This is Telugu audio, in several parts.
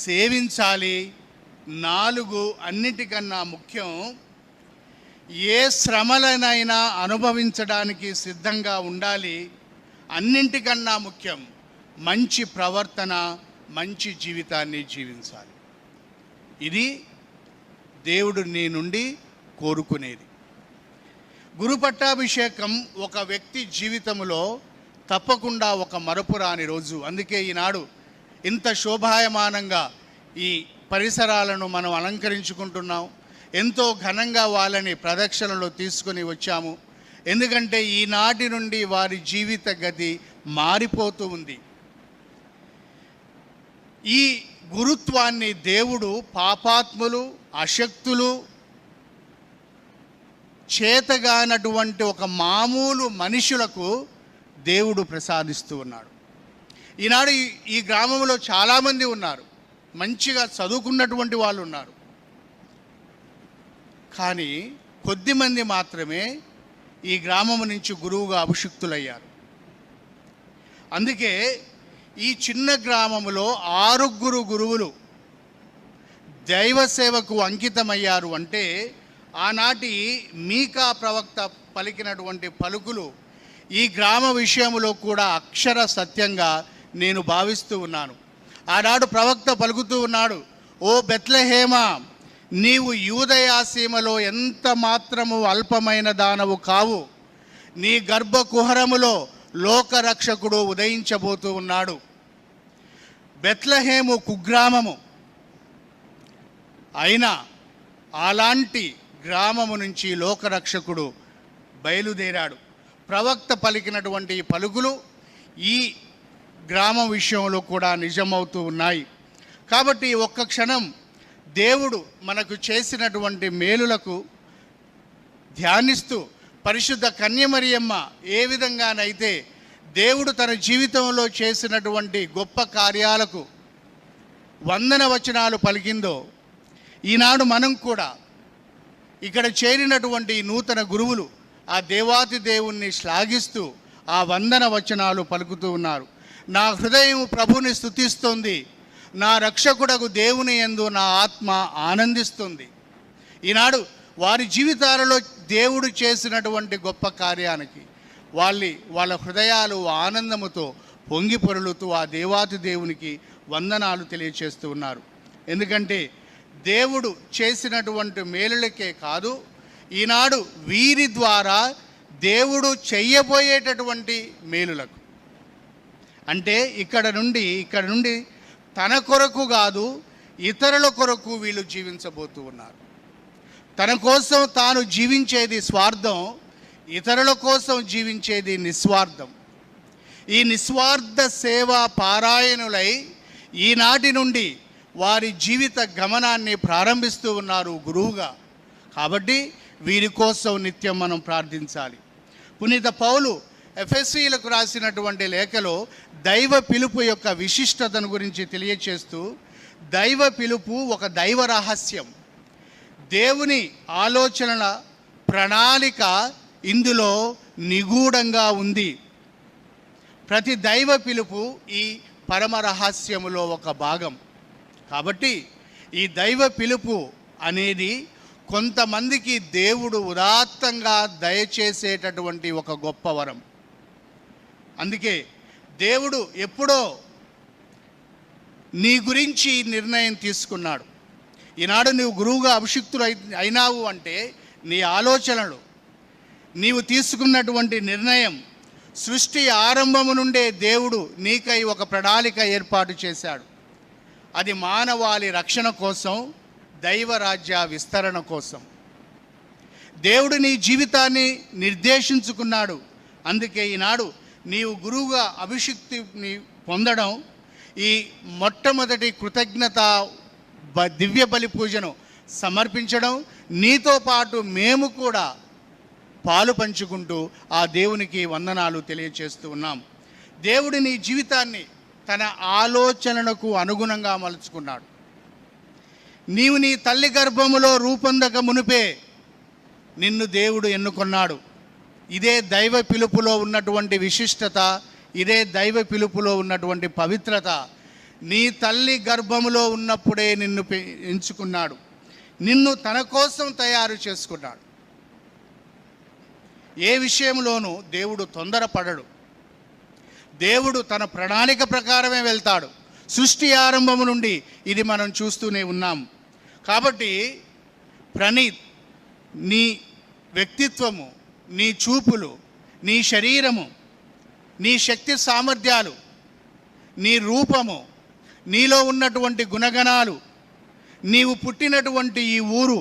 సేవించాలి. 4 అన్నిటికన్నా ముఖ్యం, ఏ శ్రమలనైనా అనుభవించడానికి సిద్ధంగా ఉండాలి. అన్నింటికన్నా ముఖ్యం మంచి ప్రవర్తన, మంచి జీవితాన్ని జీవించాలి. ఇది దేవుడు నీ నుండి కోరుకునేది. గురు పట్టాభిషేకం ఒక వ్యక్తి జీవితంలో తప్పకుండా ఒక మరపురాని రోజు. అందుకే ఈనాడు ఇంత శోభాయమానంగా ఈ పరిసరాలను మనం అలంకరించుకుంటున్నాం. ఎంతో ఘనంగా వాళ్ళని ప్రదక్షిణలో తీసుకుని వచ్చాము. ఎందుకంటే ఈనాటి నుండి వారి జీవిత గతి మారిపోతూ ఉంది. ఈ గురుత్వాన్ని దేవుడు పాపాత్ములు, అశక్తులు, చేతగానటువంటి ఒక మామూలు మనుషులకు దేవుడు ప్రసాదిస్తూ ఉన్నాడు. ఈనాడు ఈ గ్రామంలో చాలామంది ఉన్నారు, మంచిగా చదువుకున్నటువంటి వాళ్ళు ఉన్నారు. కానీ కొద్దిమంది మాత్రమే ఈ గ్రామం నుంచి గురువుగా అభిషిక్తులయ్యారు. అందుకే ఈ చిన్న గ్రామంలో 6 గురువులు దైవ సేవకు అంకితమయ్యారు. అంటే ఆనాటి మీకా ప్రవక్త పలికినటువంటి పలుకులు ఈ గ్రామ విషయంలో కూడా అక్షర సత్యంగా నేను భావిస్తూ ఉన్నాను. ఆనాడు ప్రవక్త పలుకుతూ ఉన్నాడు, ఓ బెత్లెహేమా, నీవు యూదయాసీమలో ఎంత మాత్రము అల్పమైన దానవు కావు. నీ గర్భకుహరములో లోకరక్షకుడు ఉదయించబోతూ ఉన్నాడు. బెత్లెహేము కుగ్రామము అయినా అలాంటి గ్రామము నుంచి లోకరక్షకుడు బయలుదేరాడు. ప్రవక్త పలికినటువంటి పలుకులు ఈ గ్రామం విషయంలో కూడా నిజమవుతూ ఉన్నాయి. కాబట్టి ఒక్క క్షణం దేవుడు మనకు చేసినటువంటి మేలులకు ధ్యానిస్తూ, పరిశుద్ధ కన్యమరియమ్మ ఏ విధంగానైతే దేవుడు తన జీవితంలో చేసినటువంటి గొప్ప కార్యాలకు వందన వచనాలు పలికిందో, ఈనాడు మనం కూడా ఇక్కడ చేరినటువంటి నూతన గురువులు ఆ దేవాతి దేవుణ్ణి శ్లాఘిస్తూ ఆ వందన వచనాలు పలుకుతూ ఉన్నారు. నా హృదయం ప్రభుని స్తుతిస్తుంది, నా రక్షకుడకు దేవుని యందు నా ఆత్మ ఆనందిస్తుంది. ఈనాడు వారి జీవితాలలో దేవుడు చేసినటువంటి గొప్ప కార్యానికి వాళ్ళ హృదయాలు ఆనందముతో పొంగి పొరలుతూ ఆ దేవాతి దేవునికి వందనాలు తెలియచేస్తూ ఉన్నారు. ఎందుకంటే దేవుడు చేసినటువంటి మేలులకే కాదు, ఈనాడు వీరి ద్వారా దేవుడు చెయ్యబోయేటటువంటి మేలులకు, అంటే ఇక్కడ నుండి తన కొరకు కాదు ఇతరుల కొరకు వీళ్ళు జీవించబోతూ ఉన్నారు. తన కోసం తాను జీవించేది స్వార్థం, ఇతరుల కోసం జీవించేది నిస్వార్థం. ఈ నిస్వార్థ సేవా పారాయణులై ఈనాటి నుండి వారి జీవిత గమనాన్ని ప్రారంభిస్తూ ఉన్నారు గురువుగా. కాబట్టి వీరి కోసం నిత్యం మనం ప్రార్థించాలి. పునీత పౌలు ఎఫెసీయులకు రాసినటువంటి లేఖలో దైవ పిలుపు యొక్క విశిష్టతను గురించి తెలియచేస్తూ, దైవ పిలుపు ఒక దైవ రహస్యం, దేవుని ఆలోచనల ప్రణాళిక ఇందులో నిగూఢంగా ఉంది. ప్రతి దైవ పిలుపు ఈ పరమ రహస్యములో ఒక భాగం. కాబట్టి ఈ దైవ పిలుపు అనేది కొంతమందికి దేవుడు ఉదాత్తంగా దయచేసేటటువంటి ఒక గొప్ప వరం. అందుకే దేవుడు ఎప్పుడో నీ గురించి నిర్ణయం తీసుకున్నాడు. ఈనాడు నీవు గురువుగా అభిషిక్తులు అయినావు అంటే నీ ఆలోచనలు, నీవు తీసుకున్నటువంటి నిర్ణయం, సృష్టి ఆరంభము నుండే దేవుడు నీకై ఒక ప్రణాళిక ఏర్పాటు చేశాడు. అది మానవాళి రక్షణ కోసం, దైవరాజ్య విస్తరణ కోసం. దేవుడు నీ జీవితాన్ని నిర్దేశించుకున్నాడు. అందుకే ఈనాడు నీవు గురువుగా అభిషిక్తిని పొందడం, ఈ మొట్టమొదటి కృతజ్ఞత దివ్య బలి పూజను సమర్పించడం, నీతో పాటు మేము కూడా పాలు పంచుకుంటూ ఆ దేవునికి వందనాలు తెలియచేస్తూ ఉన్నాం. దేవుడు నీ జీవితాన్ని తన ఆలోచనలకు అనుగుణంగా మలుచుకున్నాడు. నీవు నీ తల్లి గర్భములో రూపొందక మునిపే నిన్ను దేవుడు ఎన్నుకున్నాడు. ఇదే దైవ పిలుపులో ఉన్నటువంటి విశిష్టత, ఇదే దైవ పిలుపులో ఉన్నటువంటి పవిత్రత. నీ తల్లి గర్భములో ఉన్నప్పుడే నిన్ను ఎంచుకున్నాడు, నిన్ను తన కోసం తయారు చేసుకున్నాడు. ఏ విషయంలోనూ దేవుడు తొందరపడడు. దేవుడు తన ప్రణాళిక ప్రకారమే వెళ్తాడు. సృష్టి ఆరంభము నుండి ఇది మనం చూస్తూనే ఉన్నాం. కాబట్టి ప్రణీత్, నీ వ్యక్తిత్వము, నీ చూపులు, నీ శరీరము, నీ శక్తి సామర్థ్యాలు, నీ రూపము, నీలో ఉన్నటువంటి గుణగణాలు, నీవు పుట్టినటువంటి ఈ ఊరు,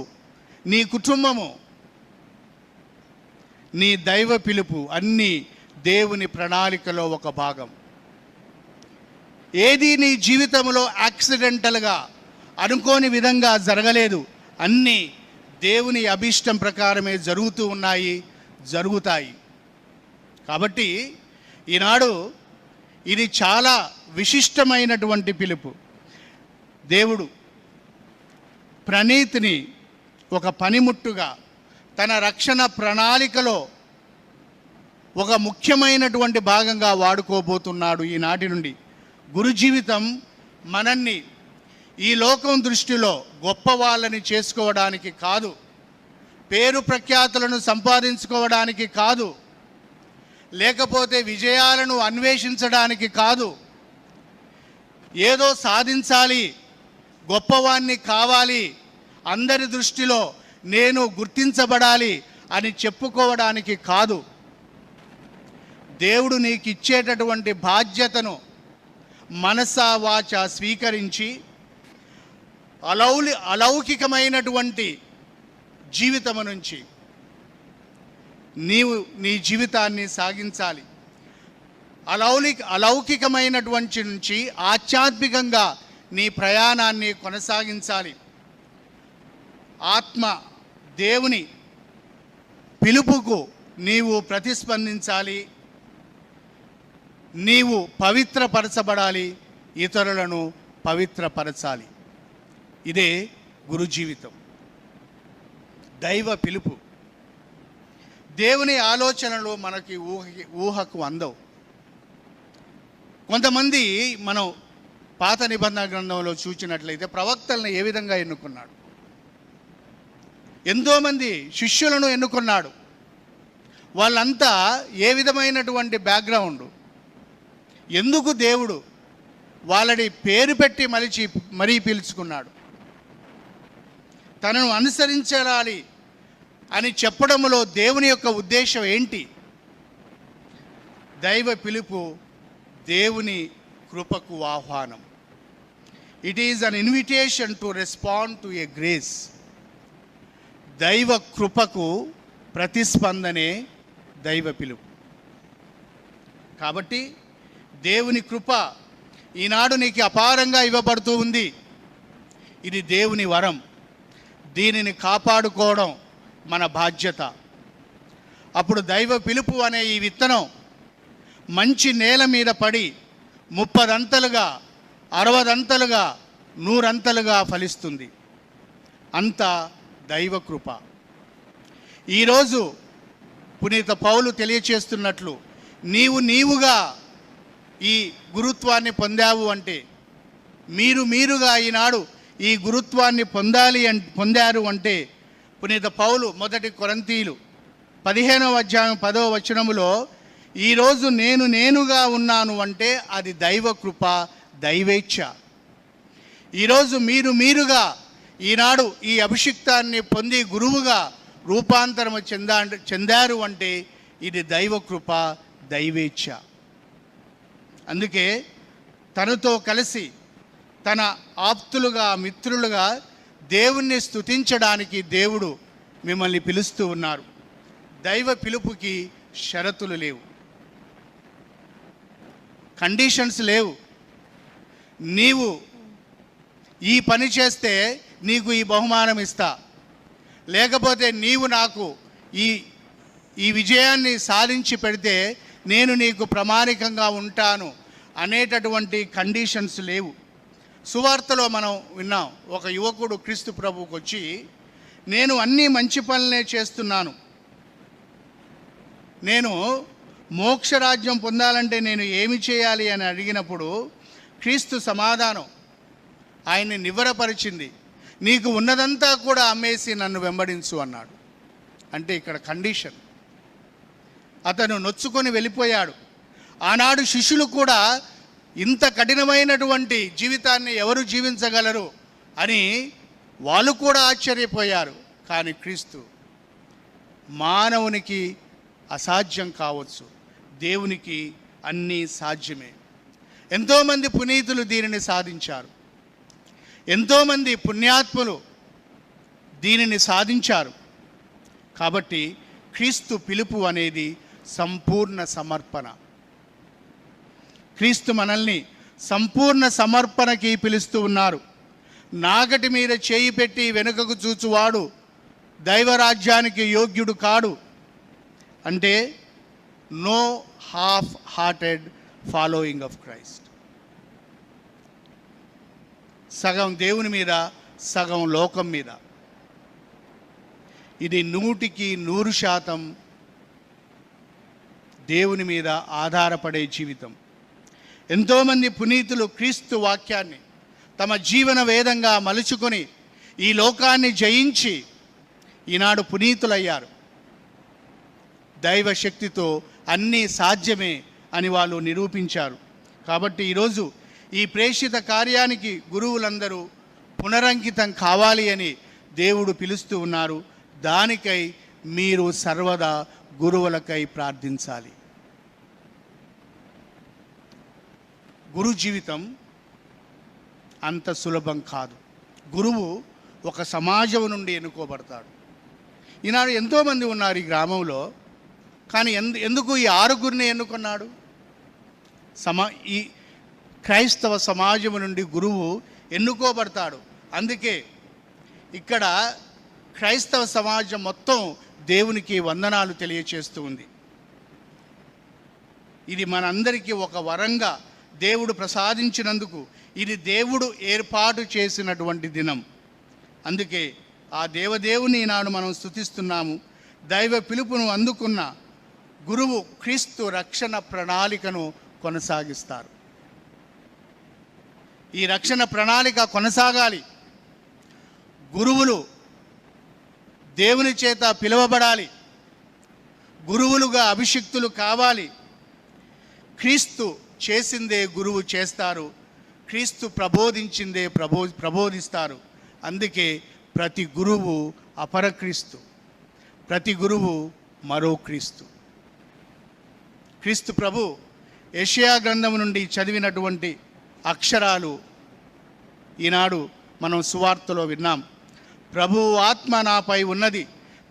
నీ కుటుంబము, నీ దైవ పిలుపు అన్నీ దేవుని ప్రణాళికలో ఒక భాగం. ఏది నీ జీవితంలో యాక్సిడెంటల్గా అనుకోని విధంగా జరగలేదు. అన్నీ దేవుని అభీష్టం ప్రకారమే జరుగుతూ ఉన్నాయి, జరుగుతాయి. కాబట్టి ఈనాడు ఇది చాలా విశిష్టమైనటువంటి పిలుపు. దేవుడు ప్రణీత్ని ఒక పనిముట్టుగా తన రక్షణ ప్రణాళికలో ఒక ముఖ్యమైనటువంటి భాగంగా వాడుకోబోతున్నాడు. ఈనాటి నుండి గురు జీవితం మనల్ని ఈ లోకం దృష్టిలో గొప్ప వాళ్ళని చేసుకోవడానికి కాదు, పేరు ప్రఖ్యాతులను సంపాదించుకోవడానికి కాదు, లేకపోతే విజయాలను అన్వేషించడానికి కాదు, ఏదో సాధించాలి, గొప్పవాణ్ణి కావాలి, అందరి దృష్టిలో నేను గుర్తించబడాలి అని చెప్పుకోవడానికి కాదు. దేవుడు నీకు ఇచ్చేటటువంటి బాధ్యతను మనసా వాచ స్వీకరించి అలౌకికమైనటువంటి జీవితము నుంచి నీవు నీ జీవితాన్ని సాగించాలి. అలౌకికమైనటువంటి నుంచి ఆధ్యాత్మికంగా నీ ప్రయాణాన్ని కొనసాగించాలి. ఆత్మ దేవుని పిలుపుకు నీవు ప్రతిస్పందించాలి. నీవు పవిత్రపరచబడాలి, ఇతరులను పవిత్రపరచాలి. ఇదే గురు జీవితం, దైవ పిలుపు. దేవుని ఆలోచనలు మనకి ఊహకు అందవు. కొంతమంది మనం పాత నిబంధన గ్రంథంలో చూసినట్లయితే ప్రవక్తలను ఏ విధంగా ఎన్నుకున్నాడు, ఎంతోమంది శిష్యులను ఎన్నుకున్నాడు. వాళ్ళంతా ఏ విధమైనటువంటి బ్యాక్గ్రౌండ్, ఎందుకు దేవుడు వాళ్ళని పేరు పెట్టి మరీ పిలుచుకున్నాడు, తనను అనుసరించాలి అని చెప్పడంలో దేవుని యొక్క ఉద్దేశం ఏంటి? దైవ పిలుపు దేవుని కృపకు ఆహ్వానం. It is an invitation to respond to A grace. దైవ కృపకు ప్రతిస్పందనే దైవ పిలుపు. కాబట్టి దేవుని కృప ఈనాడు నీకు అపారంగా ఇవ్వబడుతూ ఉంది. ఇది దేవుని వరం. దీనిని కాపాడుకోవడం మన బాధ్యత. అప్పుడు దైవ పిలుపు అనే ఈ విత్తనం మంచి నేల మీద పడి 30 అంతలుగా, 60 అంతలుగా, 100 అంతలుగా ఫలిస్తుంది. అంత దైవ కృప. ఈరోజు పునీత పౌలు తెలియచేస్తున్నట్లు నీవుగా ఈ గురుత్వాన్ని పొందావు అంటే, మీరుగా ఈనాడు ఈ గురుత్వాన్ని పొందారు అంటే, పునీత పౌలు 1 కొరింథీయులు 15వ అధ్యాయం 10వ వచనములో ఈరోజు నేనుగా ఉన్నాను అంటే అది దైవ కృప, దైవేచ్ఛ. ఈరోజు మీరుగా ఈనాడు ఈ అభిషిక్తాన్ని పొంది గురువుగా రూపాంతరము చెందారు అంటే ఇది దైవ కృప, దైవేచ్ఛ. అందుకే తనతో కలిసి తన ఆప్తులుగా, మిత్రులుగా దేవుణ్ణి స్తుతించడానికి దేవుడు మిమ్మల్ని పిలుస్తూ ఉన్నారు. దైవ పిలుపుకి షరతులు లేవు, కండిషన్స్ లేవు. నీవు ఈ పని చేస్తే నీకు ఈ బహుమానం ఇస్తా, లేకపోతే నీవు నాకు ఈ విజయాన్ని సాధించి పెడితే నేను నీకు ప్రామాణికంగా ఉంటాను అనేటటువంటి కండిషన్స్ లేవు. సువార్తలో మనం విన్నాం, ఒక యువకుడు క్రీస్తు ప్రభువుకు వచ్చి, నేను అన్ని మంచి పనులనే చేస్తున్నాను, నేను మోక్షరాజ్యం పొందాలంటే నేను ఏమి చేయాలి అని అడిగినప్పుడు క్రీస్తు సమాధానం ఆయన్ని నివ్వరపరిచింది. నీకు ఉన్నదంతా కూడా అమ్మేసి నన్ను వెంబడించు అన్నాడు. అంటే ఇక్కడ కండిషన్. అతను నొచ్చుకొని వెళ్ళిపోయాడు. ఆనాడు శిష్యులు కూడా ఇంత కఠినమైనటువంటి జీవితాన్ని ఎవరు జీవించగలరు అని వాళ్ళు కూడా ఆశ్చర్యపోయారు. కానీ క్రీస్తు మానవునికి అసాధ్యం కావచ్చు, దేవునికి అన్నీ సాధ్యమే. ఎంతోమంది పునీతులు దీనిని సాధించారు. ఎంతోమంది పుణ్యాత్ములు దీనిని సాధించారు. కాబట్టి క్రీస్తు పిలుపు అనేది సంపూర్ణ సమర్పణ. క్రీస్తు మనల్ని సంపూర్ణ సమర్పణకి పిలుస్తూ ఉన్నారు. నాగటి మీద చేయి పెట్టి వెనుకకు చూచువాడు దైవరాజ్యానికి యోగ్యుడు కాడు. అంటే no half hearted following of Christ. సగం దేవుని మీద, సగం లోకం మీద. ఇది 100% దేవుని మీద ఆధారపడే జీవితం. ఎంతోమంది పునీతులు క్రీస్తు వాక్యాన్ని తమ జీవన వేదంగా మలుచుకొని ఈ లోకాన్ని జయించి ఈనాడు పునీతులయ్యారు. దైవ శక్తితో అన్నీ సాధ్యమే అని వాళ్ళు నిరూపించారు. కాబట్టి ఈరోజు ఈ ప్రేషిత కార్యానికి గురువులందరూ పునరంకితం కావాలి అని దేవుడు పిలుస్తూ ఉన్నారు. దానికై మీరు సర్వదా గురువులకై ప్రార్థించాలి. గురు జీవితం అంత సులభం కాదు. గురువు ఒక సమాజం నుండి ఎన్నుకోబడతాడు. ఈనాడు ఎంతోమంది ఉన్నారు ఈ గ్రామంలో. కానీ ఎందుకు ఈ 6గురిని ఎన్నుకున్నాడు? ఈ క్రైస్తవ సమాజం నుండి గురువు ఎన్నుకోబడతాడు. అందుకే ఇక్కడ క్రైస్తవ సమాజం మొత్తం దేవునికి వందనాలు తెలియచేస్తూ ఉంది. ఇది మనందరికీ ఒక వరంగా దేవుడు ప్రసాదించినందుకు ఇది దేవుడు ఏర్పాటు చేసినటువంటి దినం. అందుకే ఆ దేవదేవుని ఈనాడు మనం స్తుతిస్తున్నాము. దైవ పిలుపును అందుకున్న గురువు క్రీస్తు రక్షణ ప్రణాళికను కొనసాగిస్తారు. ఈ రక్షణ ప్రణాళిక కొనసాగాలి. గురువులు దేవుని చేత పిలువబడాలి. గురువులుగా అభిషిక్తులు కావాలి. క్రీస్తు చేసిందే గురువు చేస్తారు. క్రీస్తు ప్రబోధించిందే ప్రబోధిస్తారు. అందుకే ప్రతి గురువు అపర క్రీస్తు, ప్రతి గురువు మరో క్రీస్తు. క్రీస్తు ప్రభు యెషయా గ్రంథం నుండి చదివినటువంటి అక్షరాలు ఈనాడు మనం సువార్తలో విన్నాం. ప్రభువు ఆత్మ నాపై ఉన్నది,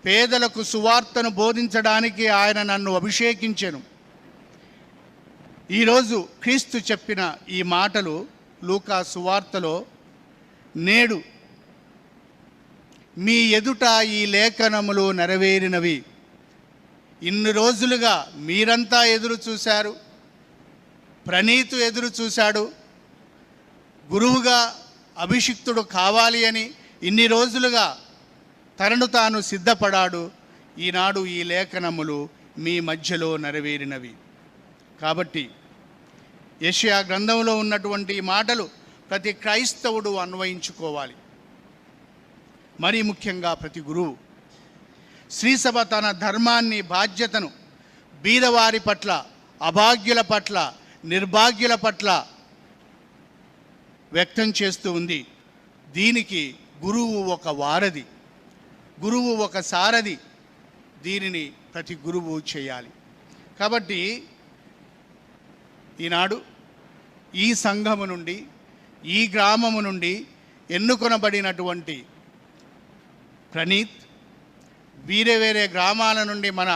పేదలకు సువార్తను బోధించడానికి ఆయన నన్ను అభిషేకించెను. ఈరోజు క్రీస్తు చెప్పిన ఈ మాటలు లూకా సువార్తలో, నేడు మీ ఎదుట ఈ లేఖనములు నెరవేరినవి. ఇన్ని రోజులుగా మీరంతా ఎదురు చూశారు. ప్రణీతు ఎదురు చూశాడు. గురువుగా అభిషిక్తుడు కావాలి అని ఇన్ని రోజులుగా తనను తాను సిద్ధపడాడు. ఈనాడు ఈ లేఖనములు మీ మధ్యలో నెరవేరినవి. కాబట్టి యెషయా గ్రంథంలో ఉన్నటువంటి మాటలు ప్రతి క్రైస్తవుడు అన్వయించుకోవాలి. మరీ ముఖ్యంగా ప్రతి గురువు. శ్రీసభ తన ధర్మాన్ని, బాధ్యతను బీదవారి పట్ల, అభాగ్యుల పట్ల, నిర్భాగ్యుల పట్ల వ్యక్తం చేస్తూ ఉంది. దీనికి గురువు ఒక వారధి, గురువు ఒక సారథి. దీనిని ప్రతి గురువు చేయాలి. కాబట్టి ఈనాడు ఈ సంఘము నుండి, ఈ గ్రామము నుండి ఎన్నుకొనబడినటువంటి ప్రణీత్, వేరే వేరే గ్రామాల నుండి మన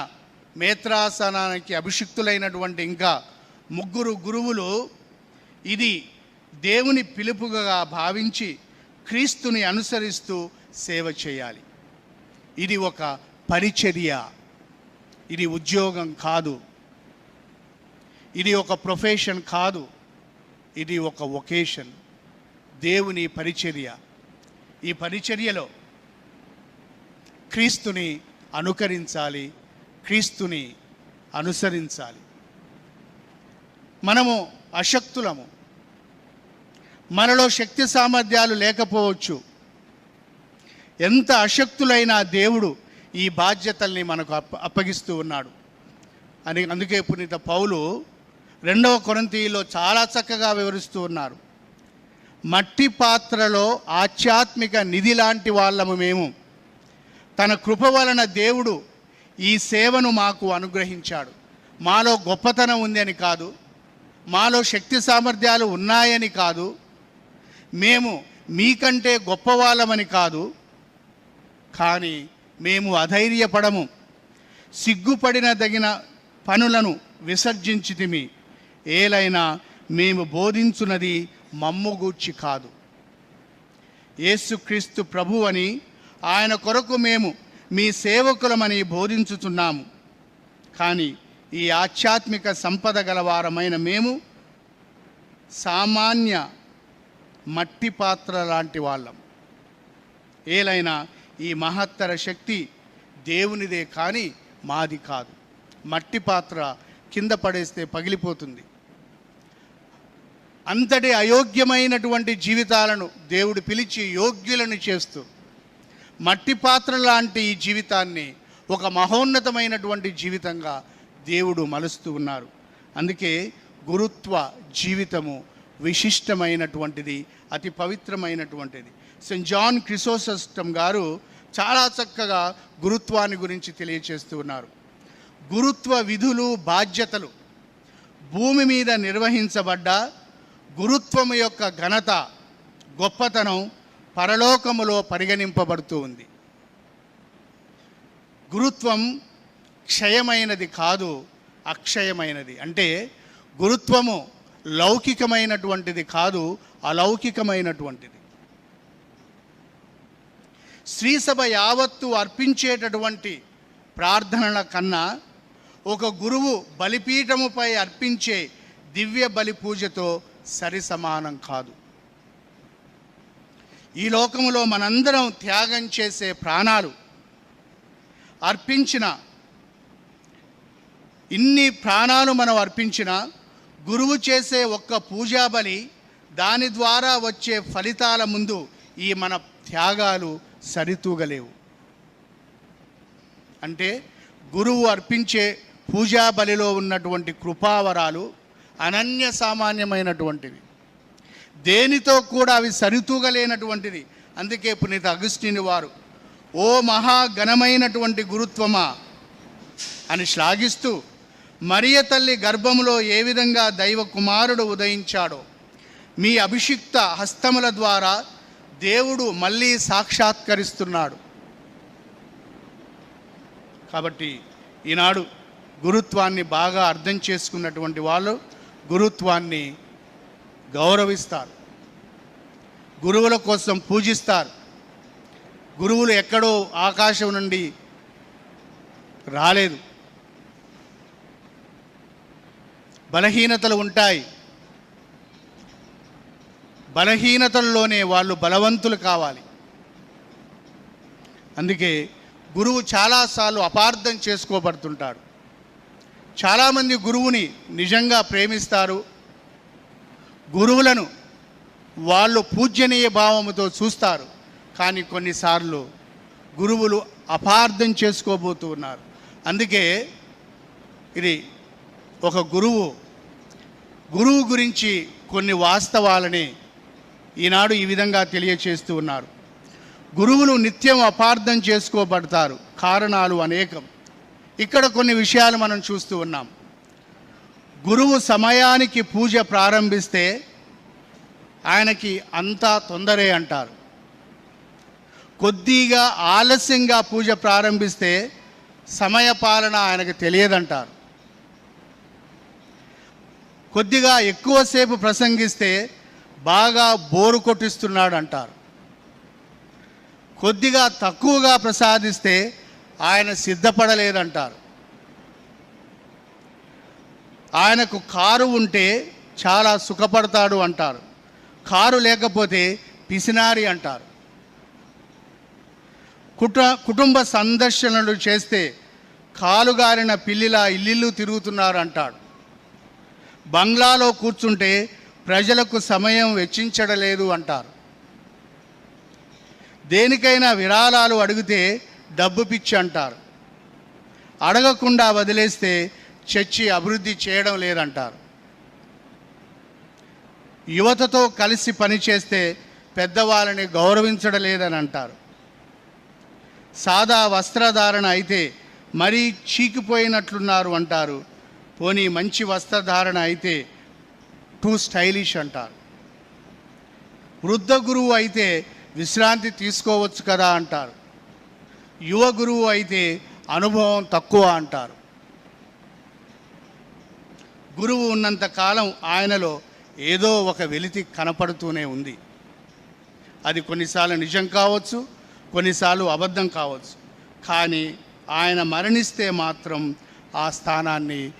మేత్రాసనానికి అభిషిక్తులైనటువంటి ఇంకా 3 గురువులు ఇది దేవుని పిలుపుగా భావించి క్రీస్తుని అనుసరిస్తూ సేవ చేయాలి. ఇది ఒక పరిచర్య, ఇది ఉద్యోగం కాదు, ఇది ఒక ప్రొఫెషన్ కాదు, ఇది ఒక వొకేషన్, దేవుని పరిచర్య. ఈ పరిచర్యలో క్రీస్తుని అనుకరించాలి, క్రీస్తుని అనుసరించాలి. మనము అశక్తులము, మనలో శక్తి సామర్థ్యాలు లేకపోవచ్చు. ఎంత అశక్తులైన దేవుడు ఈ బాధ్యతల్ని మనకు అప్పగిస్తూ ఉన్నాడు అందుకే పునీత పౌలు 2వ కొరింథీయులో చాలా చక్కగా వివరిస్తూ ఉన్నారు. మట్టి పాత్రలో ఆధ్యాత్మిక నిధి లాంటి వాళ్ళము మేము. తన కృప వలన దేవుడు ఈ సేవను మాకు అనుగ్రహించాడు. మాలో గొప్పతనం ఉందని కాదు, మాలో శక్తి సామర్థ్యాలు ఉన్నాయని కాదు, మేము మీకంటే గొప్పవాళ్ళమని కాదు, కానీ మేము అధైర్యపడము. సిగ్గుపడిన దగిన పనులను విసర్జించితిమి. ఏలైనా మేము బోధించున్నది మమ్ముగూర్చి కాదు, యేసుక్రీస్తు ప్రభు అని ఆయన కొరకు మేము మీ సేవకులమని బోధించుతున్నాము. కానీ ఈ ఆధ్యాత్మిక సంపద గలవారమైన మేము సామాన్య మట్టి పాత్ర లాంటి వాళ్ళం. ఏలైనా ఈ మహత్తర శక్తి దేవునిదే కానీ మాది కాదు. మట్టి పాత్ర కింద పడేస్తే పగిలిపోతుంది. అంతటి అయోగ్యమైనటువంటి జీవితాలను దేవుడు పిలిచి యోగ్యులను చేస్తూ మట్టి పాత్ర లాంటి ఈ జీవితాన్ని ఒక మహోన్నతమైనటువంటి జీవితంగా దేవుడు మలుస్తూ ఉన్నారు. అందుకే గురుత్వ జీవితము విశిష్టమైనటువంటిది, అతి పవిత్రమైనటువంటిది. సెయింట్ జాన్ క్రిసోస్టమ్ గారు చాలా చక్కగా గురుత్వాన్ని గురించి తెలియచేస్తూ ఉన్నారు. గురుత్వ విధులు, బాధ్యతలు భూమి మీద నిర్వహించబడ్డ గురుత్వము యొక్క ఘనత, గొప్పతనం పరలోకములో పరిగణింపబడుతూ ఉంది. గురుత్వం క్షయమైనది కాదు, అక్షయమైనది. అంటే గురుత్వము లౌకికమైనటువంటిది కాదు, అలౌకికమైనటువంటిది. శ్రీసభ యావత్తు అర్పించేటటువంటి ప్రార్థనల కన్నా ఒక గురువు బలిపీఠముపై అర్పించే దివ్య బలి పూజతో సరి సమానం కాదు. ఈ లోకములో మనందరం త్యాగం చేసే ప్రాణాలు అర్పించిన, ఇన్ని ప్రాణాలు మనం అర్పించిన గురువు చేసే ఒక్క పూజా బలి, దాని ద్వారా వచ్చే ఫలితాల ముందు ఈ మన త్యాగాలు సరితూగలేవు. అంటే గురువు అర్పించే పూజా బలిలో ఉన్నటువంటి కృపావరాలు అనన్య సామాన్యమైనటువంటివి, దేనితో కూడా అవి సరితూగలేనటువంటిది. అందుకే పునీత అగస్టిన్ వారు ఓ మహాఘనమైనటువంటి గురుత్వమా అని శ్లాఘిస్తూ, మరియ తల్లి గర్భములో ఏ విధంగా దైవ కుమారుడు ఉదయించాడో మీ అభిషిక్త హస్తముల ద్వారా దేవుడు మళ్ళీ సాక్షాత్కరిస్తున్నాడు. కాబట్టి ఈనాడు గురుత్వాన్ని బాగా అర్థం చేసుకున్నటువంటి వాళ్ళు గురుత్వాన్ని గౌరవిస్తారు, గురువుల కోసం పూజిస్తారు. గురువులు ఎక్కడో ఆకాశం నుండి రాలేదు. బలహీనతలు ఉంటాయి, బలహీనతల్లోనే వాళ్ళు బలవంతులు కావాలి. అందుకే గురువు చాలాసార్లు అపార్థం చేసుకోబడుతుంటాడు. చాలామంది గురువుని నిజంగా ప్రేమిస్తారు, గురువులను వాళ్ళు పూజ్యనీయ భావముతో చూస్తారు. కానీ కొన్నిసార్లు గురువులు అపార్థం చేసుకోబోతూ ఉన్నారు. అందుకే ఇది ఒక గురువు గురించి కొన్ని వాస్తవాలని ఈనాడు ఈ విధంగా తెలియచేస్తూ ఉన్నారు. గురువులు నిత్యం అపార్థం చేసుకోబడతారు, కారణాలు అనేకం. ఇక్కడ కొన్ని విషయాలు మనం చూస్తూ ఉన్నాం. గురువు సమయానికి పూజ ప్రారంభిస్తే ఆయనకి అంతా తొందరే అంటారు. కొద్దిగా ఆలస్యంగా పూజ ప్రారంభిస్తే సమయ పాలన ఆయనకు తెలియదంటారు. కొద్దిగా ఎక్కువసేపు ప్రసంగిస్తే బాగా బోరు కొట్టిస్తున్నాడు అంటారు. కొద్దిగా తక్కువగా ప్రసాదిస్తే ఆయన సిద్ధపడలేదంటారు. ఆయనకు కారు ఉంటే చాలా సుఖపడతాడు అంటారు, కారు లేకపోతే పిసినారి అంటారు. కుటుంబ సందర్శనలు చేస్తే కాలుగారిన పిల్లిలా ఇల్లు తిరుగుతున్నారు అంటాడు. బంగ్లాలో కూర్చుంటే ప్రజలకు సమయం వెచ్చించడలేదు అంటారు. దేనికైనా విరాళాలు అడిగితే డబ్బు పిచ్చి అంటారు. అడగకుండా వదిలేస్తే చర్చి అభివృద్ధి చేయడం లేదంటారు. యువతతో కలిసి పనిచేస్తే పెద్దవాళ్ళని గౌరవించడం లేదని అంటారు. సాదా వస్త్రధారణ అయితే మరీ చీకిపోయినట్లున్నారు అంటారు. పోనీ మంచి వస్త్రధారణ అయితే టూ స్టైలిష్ అంటారు. వృద్ధ గురువు అయితే విశ్రాంతి తీసుకోవచ్చు కదా అంటారు. యువ గురువు అయితే అనుభవం తక్కువ అంటారు. గురువు ఉన్నంత కాలం ఆయనలో ఏదో ఒక వెలితి కనపడుతూనే ఉంది. అది కొన్నిసార్లు నిజం కావచ్చు, కొన్నిసార్లు అబద్ధం కావచ్చు. కానీ ఆయన మరణిస్తే మాత్రం ఆ స్థానాన్ని